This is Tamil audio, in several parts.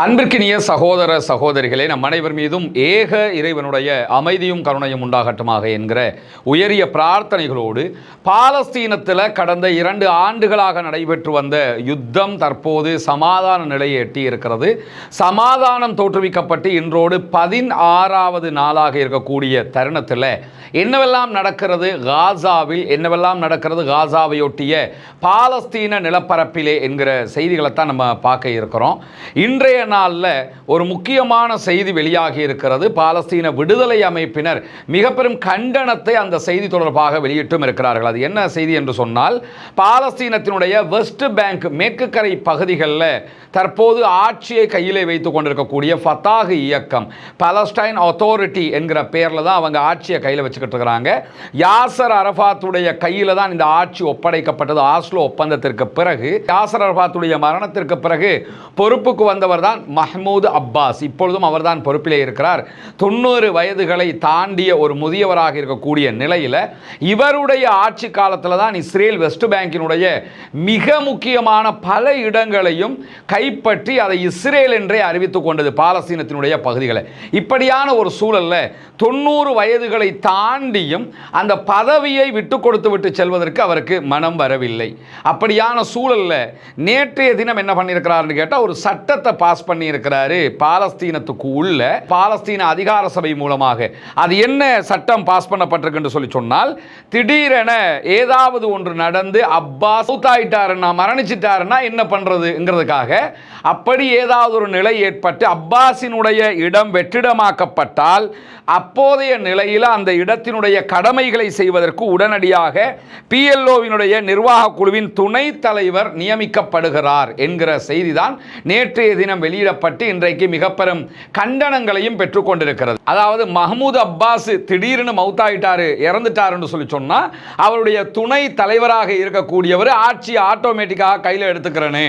அன்பிற்கினிய சகோதர சகோதரிகளே, நம் அனைவர் மீதும் ஏக இறைவனுடைய அமைதியும் கருணையும் உண்டாகட்டுமாக என்கிற உயரிய பிரார்த்தனைகளோடு பாலஸ்தீனத்தில் கடந்த 2 ஆண்டுகளாக நடைபெற்று வந்த யுத்தம் தற்போது சமாதான நிலையை எட்டி இருக்கிறது. சமாதானம் தோற்றுவிக்கப்பட்டு இன்றோடு 16வது நாளாக இருக்கக்கூடிய தருணத்தில் என்னவெல்லாம் நடக்கிறது காசாவில், என்னவெல்லாம் நடக்கிறது காசாவையொட்டிய பாலஸ்தீன நிலப்பரப்பிலே என்கிற செய்திகளைத்தான் நம்ம பார்க்க இருக்கிறோம். இன்றைய நாளில் ஒரு முக்கியமான செய்தி வெளியாகி இருக்கிறது. பாலஸ்தீன விடுதலை அமைப்பினர் மிக பெரும் கண்டனத்தை அந்த செய்தி தொடர்பாக வெளியிட்டும் இருக்கிறார்கள். அது என்ன செய்தி என்று சொன்னால், பாலஸ்தீனத்தினுடைய வெஸ்ட் பேங்க் மேற்கு கரை பகுதிகளில் தற்போது ஆட்சியை கையிலே வைத்துக் கொண்டிருக்கக்கூடிய ஃபத்தாஹ் இயக்கம், பாலஸ்டைன் அத்தாரிட்டி என்கிற பெயரில் தான் அவங்க ஆட்சியை கையில் வச்சுக்கிட்டு இருக்கிறாங்க. யாசர் அரஃபாத்துடைய கையில் தான் இந்த ஆட்சி ஒப்படைக்கப்பட்டது. ஆஸ்லோ ஒப்பந்தத்திற்கு பிறகு, யாசர் அரஃபாத்துடைய மரணத்திற்கு பிறகு பொறுப்புக்கு வந்தவர் தான் மஹ்மூத் அப்பாஸ். இப்பொழுதும் அவர்தான் பொறுப்பிலே இருக்கிறார். 90 வயதுகளை தாண்டிய ஒரு முதியவராக இருக்கக்கூடிய நிலையில் இவருடைய ஆட்சி காலத்தில் தான் இஸ்ரேல் வெஸ்ட் பேங்கினுடைய மிக முக்கியமான பல இடங்களையும் கைப்பற்றி அதை இஸ்ரேல் என்றே அறிவித்துக் கொண்டது, பாலஸ்தீனத்தினுடைய பகுதிகளை. இப்படியான ஒரு சூழல்ல 90 வயதுகளை தாண்டியும் அந்த பதவியை விட்டு கொடுத்து விட்டு செல்வதற்கு அவருக்கு மனம் வரவில்லை. அப்படியான சூழல்ல நேற்றைய தினம் என்ன பண்ணியிருக்கிறார்னு கேட்டால், ஒரு சட்டத்தை பாஸ் பண்ணி இருக்கிறாரு. பாலஸ்தீனத்துக்கு உள்ள பாலஸ்தீன அதிகார சபை மூலமாக அது என்ன சட்டம் பாஸ் பண்ணப்பட்டிருக்கு என்று சொல்லி சொன்னால், திடீரென ஏதாவது ஒன்று நடந்து அப்பாஸ் சவுத்தாயிட்டாருன்னா, மரணிச்சிட்டாருன்னா என்ன பண்றதுங்கிறதுக்காக அப்படி ஏதாவது ஒரு நிலை ஏற்பட்டு அப்பாஸினுடைய இடம் வெற்றிடமாக்கப்பட்டால் அப்போதைய நிலையில் அந்த இடத்தினுடைய கடமைகளை செய்வதற்கு உடனடியாக PLOவினுடைய நிர்வாக குழுவின் துணைத் தலைவர் நியமிக்கப்படுகிறார் என்கிற செய்திதான் நேற்றைய தினம் வெளியிடப்பட்டு இன்றைக்கு மிக பெரும் கண்டனங்களையும் பெற்றுக் கொண்டிருக்கிறது. அதாவது மஹ்மூத் அப்பாஸ் திடீர்னு மௌத்தாயிட்டாரு, இறந்துட்டாருன்னு சொல்லி சொன்னா அவருடைய துணை தலைவராக இருக்கக்கூடியவர் ஆட்சியை ஆட்டோமேட்டிக்காக கையில் எடுத்துக்கிறேன்னு,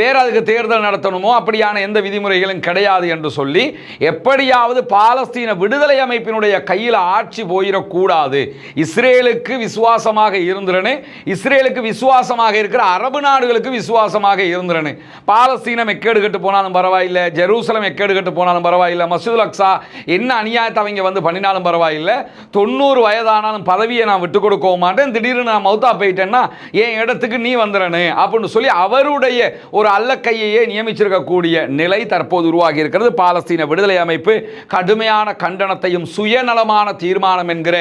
வேற அதுக்கு தேர்தல் நடத்தணுமோ அப்படியான எந்த விதிமுறைகளும் கிடையாது என்று சொல்லி எப்படியாவது பாலஸ்தீன விடுதலை அமைப்பினுடைய கையில் ஆட்சி போயிடக்கூடாது, இஸ்ரேலுக்கு விசுவாசமாக இருந்துறனு, இஸ்ரேலுக்கு விசுவாசமாக இருக்கிற அரபு நாடுகளுக்கு விசுவாசமாக இருந்துறனு, பாலஸ்தீனம் எக்கேடு கட்டு போனாலும் பரவாயில்லை, ஜெருசலம் எக்கேடு கட்டு போனாலும் பரவாயில்லை, மஸ்ஜிதுல் அக்ஸா என்ன அநியாயத்தை அவங்க வந்து பண்ணினாலும் பரவாயில்லை, 90 வயதானாலும் பதவியை நான் விட்டு கொடுக்க மாட்டேன், திடீர்னு நான் மௌத்தா போயிட்டேன்னா என் இடத்துக்கு நீ வந்துறனு அப்படின்னு சொல்லி அவருடைய ஒரு அல்லக்கையே நியமிச்சிருக்கக்கூடிய நிலை தற்போது உருவாகி இருக்கிறது. பாலஸ்தீன விடுதலை அமைப்பு கடுமையான கண்டனத்தையும் சுயநலமான தீர்மானம் என்கிற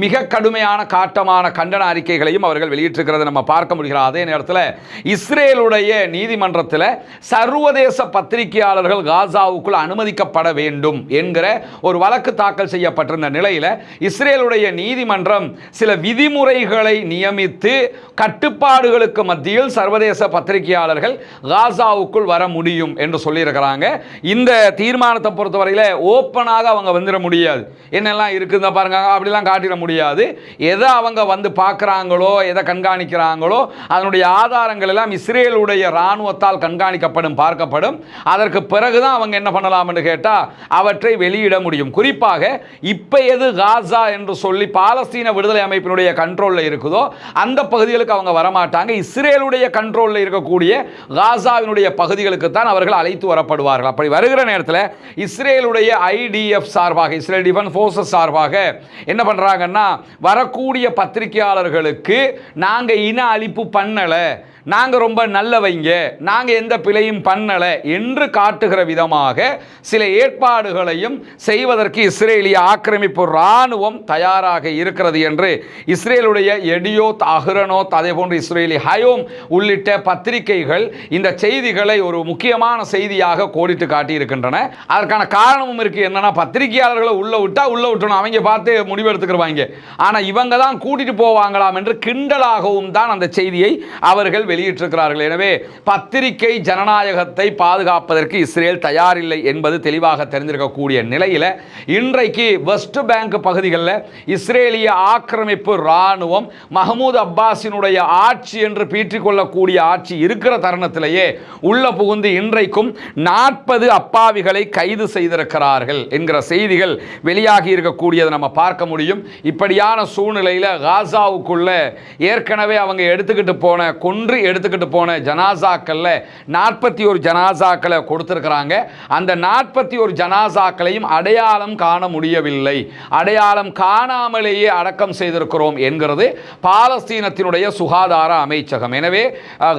மிக கடுமையான காட்டமான கண்டன அறிக்கைகளையும் அவர்கள் வெளியிட்டிருக்கிறத நம்ம பார்க்க முடிகிறது. அதே நேரத்தில் இஸ்ரேலுடைய நீதிமன்றத்தில் சர்வதேச பத்திரிகையாளர்கள் காசாவுக்குள் அனுமதிக்கப்பட வேண்டும் என்கிற ஒரு வழக்கு தாக்கல் செய்யப்பட்டிருந்த நிலையில் இஸ்ரேலுடைய நீதிமன்றம் சில விதிமுறைகளை நியமித்து கட்டுப்பாடுகளுக்கு மத்தியில் சர்வதேச பத்திரிகையாளர்கள் காசாவுக்குள் வர முடியும் என்று சொல்லியிருக்கிறாங்க. இந்த தீர்மானத்தை பொறுத்தவரையில் ஓப்பனாக அவங்க வந்துட முடியாது, என்னெல்லாம் இருக்குதா பாருங்க அப்படிலாம் காட்டிட முடியாது. எதை அவங்க வந்து பார்க்குறாங்களோ, எதை கண்காணிக்கிறாங்களோ அதனுடைய ஆதாரங்கள் எல்லாம் இஸ்ரேலுடைய இராணுவத்தால் கண்காணிக்கப்படும், பார்க்கப்படும். அதற்கு பிறகுதான் அவங்க என்ன பண்ணலாம் என்று கேட்டால் அவற்றை வெளியிட முடியும். குறிப்பாக இப்போ எது காசா என்று சொல்லி பாலஸ்தீன விடுதலை அமைப்பினுடைய கண்ட்ரோலில் இருக்குதோ அந்த பகுதிகளுக்கு அவங்க வரமாட்டாங்க. இஸ்ரேலுடைய கண்ட்ரோலில் இருக்கக்கூடிய காசாவினுடைய பகுதிகளுக்கு தான் அவர்கள் அழைத்து வரப்படுவார்கள். அப்படி வருகிற நேரத்தில் இஸ்ரேலுடைய IDF சார்பாக, இஸ்ரேல் டிஃபென்ஸ் ஃபோர்ஸஸ் சார்பாக என்ன பண்றாங்கன்னா, வரக்கூடிய பத்திரிகையாளர்களுக்கு நாங்க இன அழிப்பு பண்ணல, நாங்கள் ரொம்ப நல்லவைங்க, நாங்கள் எந்த பிழையும் பண்ணலை என்று காட்டுகிற விதமாக சில ஏற்பாடுகளையும் செய்வதற்கு இஸ்ரேலிய ஆக்கிரமிப்பு இராணுவம் தயாராக இருக்கிறது என்று இஸ்ரேலுடைய எடியோத், அஹ்ரனோத், அதே போன்று இஸ்ரேலி ஹயோம் உள்ளிட்ட பத்திரிகைகள் இந்த செய்திகளை ஒரு முக்கியமான செய்தியாக கோடிட்டு காட்டியிருக்கின்றன. அதற்கான காரணமும் இருக்கு. என்னன்னா, பத்திரிகையாளர்களை உள்ள விட்டணும், அவங்க பார்த்து முடிவெடுத்துக்கிறவாங்க, ஆனால் இவங்க தான் கூட்டிட்டு போவாங்களாம் என்று கிண்டலாகவும் தான் அந்த செய்தியை அவர்கள் வெளியிட்டிருக்கிறார்கள். எனவே பத்திரிகை ஜனநாயகத்தை பாதுகாப்பதற்கு இஸ்ரேல் தயாரில்லை என்பது தெளிவாக தெரிந்திருக்கக்கூடிய நிலையில் இன்றைக்கு வெஸ்ட் பேங்க் பகுதிகளில் இஸ்ரேலிய ஆக்கிரமிப்பு இராணுவம் மஹ்மூத் அப்பாஸினுடைய தன்னுடைய ஆட்சி என்று பீற்றிக்கொள்ளக்கூடிய ஆட்சி இருக்கிற தருணத்திலேயே உள்ள புகுந்து இன்றைக்கும் 40 அப்பாவிகளை கைது செய்திருக்கிறார்கள் என்கிற செய்திகள் வெளியாகி இருக்கக்கூடியதை நம்ம பார்க்க முடியும். இப்படியான சூழ்நிலையில் காசாவுக்குள்ள ஏற்கனவே அவங்க கொன்று எடுத்துக்கிட்டு போன ஜனாசாக்கள்ல 41 ஜனாசாக்களை கொடுத்திருக்கிறாங்க. அந்த 41 ஜனாசாக்களையும் அடையாளம் காண முடியவில்லை. அடையாளம் காணாமலேயே அடக்கம் செய்திருக்கிறோம் என்கிறது பாலஸ்தீனத்தினுடைய சுகாதார அமைச்சகம். எனவே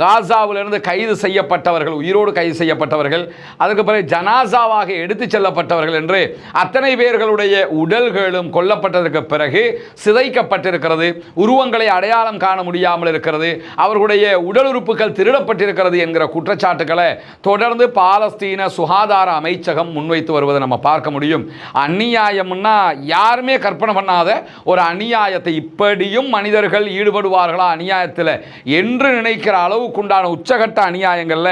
காசாவிலிருந்து கைது செய்யப்பட்டவர்கள், உயிரோடு கைது செய்யப்பட்டவர்கள், அதுக்கு பிறகு ஜனாசாவாக எடுத்துச் செல்லப்பட்டவர்கள் என்று அத்தனை பேர்களுடைய உடல்களும் கொல்லப்பட்டதற்கு பிறகு சிதைக்கப்பட்டிருக்கிறது. உருவங்களை அடையாளம் காண முடியாமல் இருக்கிறது. அவர்களுடைய உடல் உறுப்புகள் திருடப்பட்டிருக்கிறது என்கிற குற்றச்சாட்டுகளை தொடர்ந்து பாலஸ்தீன சுகாதார அமைச்சகம் முன்வைத்து வருவதை நம்ம பார்க்க முடியும். அநியாயம்னா யாருமே கற்பனை பண்ணாத ஒரு அநியாயத்தை, இப்படியும் மனிதர்கள் ஈடுபடுவார்களா அநியாயத்தில் என்று நினைக்கிற அளவுக்குண்டான உச்சகட்ட அநியாயங்கள்ல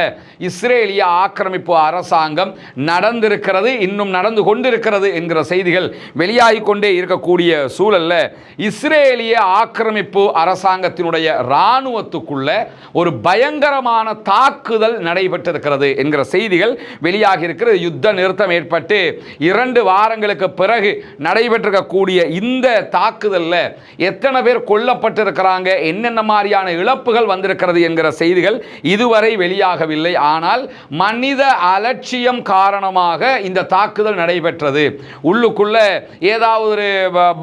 இஸ்ரேலிய ஆக்கிரமிப்பு அரசாங்கம் நடந்திருக்கிறது, இன்னும் நடந்து கொண்டிருக்கிறது என்கிற செய்திகள் வெளியாகி கொண்டே இருக்கக்கூடிய சூழல்ல இஸ்ரேலிய ஆக்கிரமிப்பு அரசாங்கத்தினுடைய இராணுவத்துக்குள்ள ஒரு பயங்கரமான தாக்குதல் நடைபெற்றிருக்கிறது என்கிற செய்திகள் வெளியாகி இருக்கிறது. யுத்த நிறுத்தம் ஏற்பட்டு 2 வாரங்களுக்கு பிறகு நடைபெற்றிருக்கக்கூடிய இந்த தாக்குதல்ல எத்தனை பேர் கொல்லப்பட்டிருக்கிறாங்க, என்னென்ன மாதிரியான இழப்புகள் வந்திருக்கிறது என்கிற செய்திகள் இதுவரை வெளியாகவில்லை. ஆனால் மனித அலட்சியம் காரணமாக இந்த தாக்குதல் நடைபெற்றது. உள்ளுக்குள்ள ஏதாவது ஒரு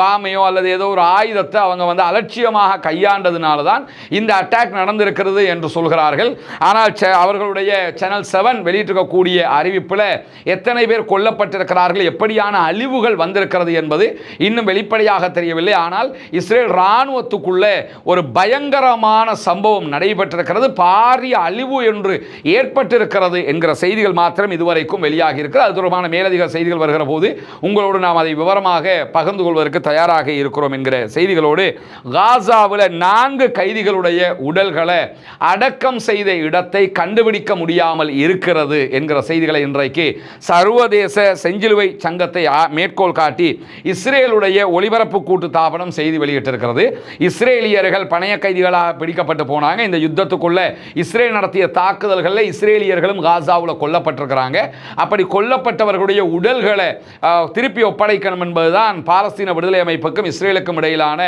பாமையோ அல்லது ஏதோ ஒரு ஆயுதத்தை அவங்க அலட்சியமாக கையாண்டதுனால தான் இந்த அட்டாக் நடந்திருக்கிறது என்று சொல்கிறார்கள். ஆனால் அவர்களுடைய சேனல் 7 வெளியிட்டிருக்கக்கூடிய அறிவிப்பில் எத்தனை பேர் கொல்லப்பட்டிருக்கிறார்கள், எப்படியான அழிவுகள் வந்திருக்கிறது என்பது இன்னும் வெளிப்படையாக தெரியவில்லை. ஆனால் இஸ்ரேல் இராணுவத்துக்குள்ள ஒரு பயங்கரமான சம்பவம் நடைபெற்றிருக்கிறது, பாரிய அழிவு என்று ஏற்பட்டிருக்கிறது என்கிற செய்திகள் மாத்திரம் இதுவரைக்கும் வெளியாகி இருக்கிறது. அது தொடர்பான மேலதிக செய்திகள் வருகிற போது உங்களோடு நாம் அதை விவரமாக பகிர்ந்து கொள்வதற்கு தயாராக இருக்கிறோம் என்கிற செய்திகளோடு, காசாவில் 4 கைதிகளுடைய உடல்களை அடக்கம் செய்த இடத்தை கண்டுபிடிக்க முடியாமல் இருக்கிறது என்கிற செய்திகளை இன்றைக்கு சர்வதேச செஞ்சிலுவை சங்கத்தை மேற்கோள் காட்டி இஸ்ரேலுடைய ஒலிபரப்பு கூட்டு தாபனம் செய்தி வெளியிட்டிருக்கிறது. இஸ்ரேலியர்கள் பணைய கைதிகளாக பிடிக்கப்பட்டு போனாங்க. இந்த யுத்தத்துக்குள்ள இஸ்ரேல் நடத்திய தாக்குதல்களில் இஸ்ரேலியர்களும் காசாவில் கொல்லப்பட்டிருக்கிறாங்க. அப்படி கொல்லப்பட்டவர்களுடைய உடல்களை திருப்பி ஒப்படைக்கணும் என்பதுதான் பாலஸ்தீன விடுதலை அமைப்புக்கும் இஸ்ரேலுக்கும் இடையிலான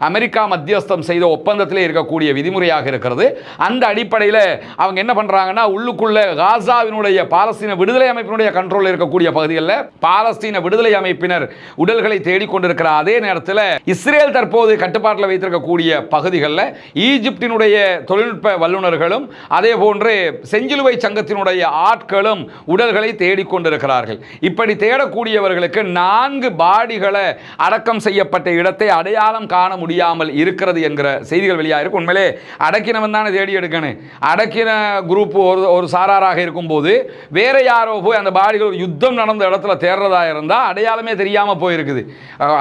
அமெரிக்கா மத்தியஸ்தம் செய்த ஒப்பந்தத்திலே இருக்கக்கூடிய விதிமுறையாக இருக்கிறது. அந்த அடிப்படையில் அவங்க என்ன பண்றாங்கன்னா, உள்ளுக்குள்ள காசாவினுடைய பாலஸ்தீன விடுதலை அமைப்பினுடைய கண்ட்ரோல் இருக்கக்கூடிய பகுதிகளில் பாலஸ்தீன விடுதலை அமைப்பினர் உடல்களை தேடிக்கொண்டிருக்கிற அதே நேரத்தில் இஸ்ரேல் தற்போது கட்டுப்பாட்டில் வைத்திருக்கக்கூடிய பகுதிகளில் ஈஜிப்டினுடைய தொழில்நுட்ப வல்லுநர்களும் அதே போன்று செஞ்சிலுவை சங்கத்தினுடைய ஆட்களும் உடல்களை தேடிக்கொண்டிருக்கிறார்கள். இப்படி தேடக்கூடியவர்களுக்கு 4 பாடிகளை அடக்கம் செய்யப்பட்ட இடத்தை அடையாளம் காண முடியாமல் இருக்கிறது என்கிற செய்திகள் வெளியாக இருக்கு. உண்மையிலே அடக்கினவன் தானே தேடி எடுக்கணும். அடக்கின குரூப் ஒரு சாராராக இருக்கும்போது வேற யாரோ போய் அந்த பாடிகள் யுத்தம் நடந்த இடத்துல தேடுறதா இருந்தால் அடையாளமே தெரியாமல் போயிருக்குது.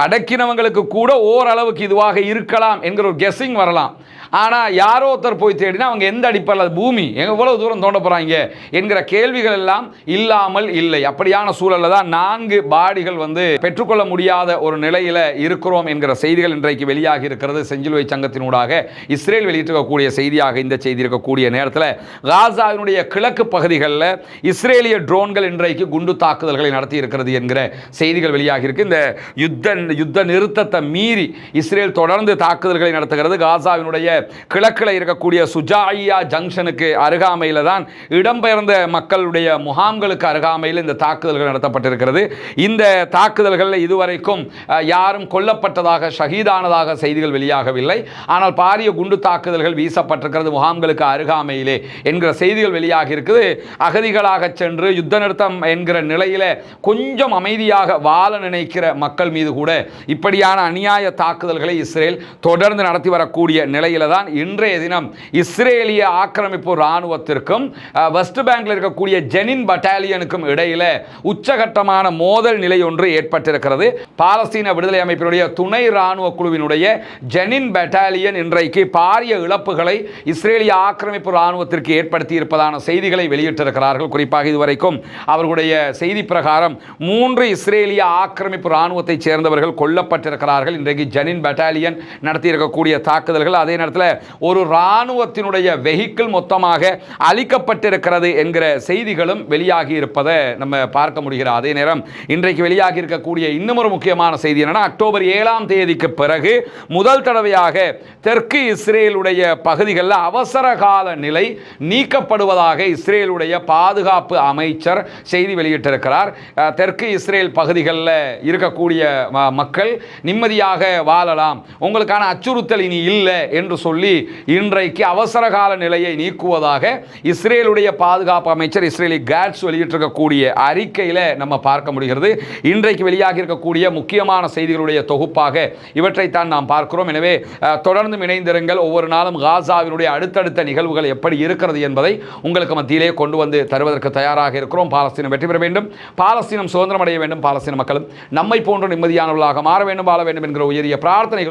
அடக்கினவங்களுக்கு கூட ஓரளவுக்கு இதுவாக இருக்கலாம் என்கிற ஒரு கெஸ்ஸிங் வரலாம். ஆனால் யாரோ ஒருத்தர் போய் தேடினா அவங்க எந்த அடிப்படையில் பூமி எவ்வளவு தூரம் தோண்ட போகிறாங்க என்கிற கேள்விகள் எல்லாம் இல்லாமல் இல்லை. அப்படியான சூழலில் தான் 4 பாடிகள் பெற்றுக்கொள்ள முடியாத ஒரு நிலையில் இருக்கிறோம் என்கிற செய்திகள் இன்றைக்கு வெளியாகி இருக்கிறது. செஞ்சிலுவை சங்கத்தினூடாக இஸ்ரேல் வெளியிட்டிருக்கக்கூடிய செய்தியாக இந்த செய்தி இருக்கக்கூடிய நேரத்தில் காசாவினுடைய கிழக்கு பகுதிகளில் இஸ்ரேலிய ட்ரோன்கள் இன்றைக்கு குண்டு தாக்குதல்களை நடத்தி இருக்கிறது என்கிற செய்திகள் வெளியாகி இருக்கு. இந்த யுத்த நிறுத்தத்தை மீறி இஸ்ரேல் தொடர்ந்து தாக்குதல்களை நடத்துகிறது. காசாவினுடைய கிழக்கில் இருக்கக்கூடிய சுஜாயியா ஜங்ஷனுக்கு அருகாமையில் தான் இடம்பெயர்ந்த மக்களுடைய முகாம்களுக்கு அருகாமையில் இந்த தாக்குதல்கள் நடத்தப்பட்டிருக்கிறது. இந்த தாக்குதல்களில் இதுவரைக்கும் யாரும் கொல்லப்பட்டதாக ஷஹீதானதாக செய்திகள் வெளியாகவில்லை. ஆனால் பாரிய குண்டு தாக்குதல்கள் வீசப்பட்டிருக்கிறது முகாம்களுக்கு அருகாமையிலே என்கிற செய்திகள் வெளியாகி இருக்குது. அகதிகளாக சென்று யுத்த நிறுத்தம் என்கிற நிலையில கொஞ்சம் அமைதியாக வாழ நினைக்கிற மக்கள் மீது கூட இப்படியான அநியாய தாக்குதல்களை இஸ்ரேல் தொடர்ந்து நடத்தி வரக்கூடிய நிலையில தான் இன்றைய தினம் இஸ்ரேலிய ஆக்கிரமிப்பு இராணுவத்திற்கும் வெஸ்ட் பேங்க்ல இருக்கக்கூடிய ஜெனின் பட்டாலியனுக்கும் இடையில உச்சகட்டமான மோதல் நிலை ஒன்று ஏற்பட்டிருக்கிறது. பாலஸ்தீன விடுதலை அமைப்பினுடைய துணை இராணுவ குழுவினுடைய ஜெனின் பட்டாலியன் இன்றைக்கு பாரிய இழப்புகளை இஸ்ரேலிய ஆக்கிரமிப்பு இராணுவத்திற்கு ஏற்படுத்தி இருப்பதான செய்திகளை வெளியிட்டிருக்கிறார்கள். குறிப்பாக இதுவரைக்கும் அவர்களுடைய செய்தி பிரகாரம் 3 இஸ்ரேலிய ஆக்கிரமிப்பு இராணுவத்தை சேர்ந்தவர்கள் கொல்லப்பட்டிருக்கிறார்கள். இன்றைக்கு ஜெனின் பட்டாலியன் நடத்தி இருக்கக்கூடிய தாக்குதல்கள், அதே நேரத்தில் பாலஸ்தீனத்தில் ஒரு இராணுவத்தினுடைய வெஹிக்கிள் மொத்தமாக அளிக்கப்பட்டிருக்கிறது என்கிற செய்திகளும் வெளியாகி இருப்பதை நம்ம பார்க்க முடிகிறது. அதே நேரம் இன்றைக்கு வெளியாகி இருக்கக்கூடிய இன்னும் ஒரு முக்கியமான செய்தி என்னன்னா, அக்டோபர் 7ஆம் தேதிக்கு பிறகு முதல் தடவையாக தெற்கு இஸ்ரேலுடைய பகுதிகளில் அவசர கால நிலை நீக்கப்படுவதாக இஸ்ரேலுடைய பாதுகாப்பு அமைச்சர் செய்தி வெளியிட்டிருக்கிறார். தெற்கு இஸ்ரேல் பகுதிகளில் இருக்கக்கூடிய மக்கள் நிம்மதியாக வாழலாம், உங்களுக்கான அச்சுறுத்தல் இனி இல்லை என்று சொல்லி இன்றைக்கு அவசர கால நிலையை நீக்குவதாக இஸ்ரேலுடைய பாதுகாப்பு அமைச்சர் இஸ்ரேலி காட்ஸ் வெளியிட்டிருக்கக்கூடிய அறிக்கையில் நம்ம பார்க்க முடிகிறது. இன்றைக்கு வெளியாகி இருக்கக்கூடிய முக்கியமான செய்திகளுடைய தொகுப்பாக இவற்றைத்தான் நாம் பார்க்கிறோம். எனவே தொடர்ந்து இணைந்திருங்கள். ஒவ்வொரு நாளும் காசாவினுடைய அடுத்தடுத்த நிகழ்வுகள் எப்படி இருக்கிறது என்பதை உங்களுக்கு மத்தியிலே கொண்டு வந்து தருவதற்கு தயாராக இருக்கிறோம். பாலஸ்தீனம் வெற்றி பெற வேண்டும், பாலஸ்தீனம் சுதந்திரம் அடைய வேண்டும், பாலஸ்தீன மக்களும் நம்மை போன்ற நிம்மதியானவர்களாக மாற வேண்டும், வாழ வேண்டும் என்கிற உயரிய பிரார்த்தனை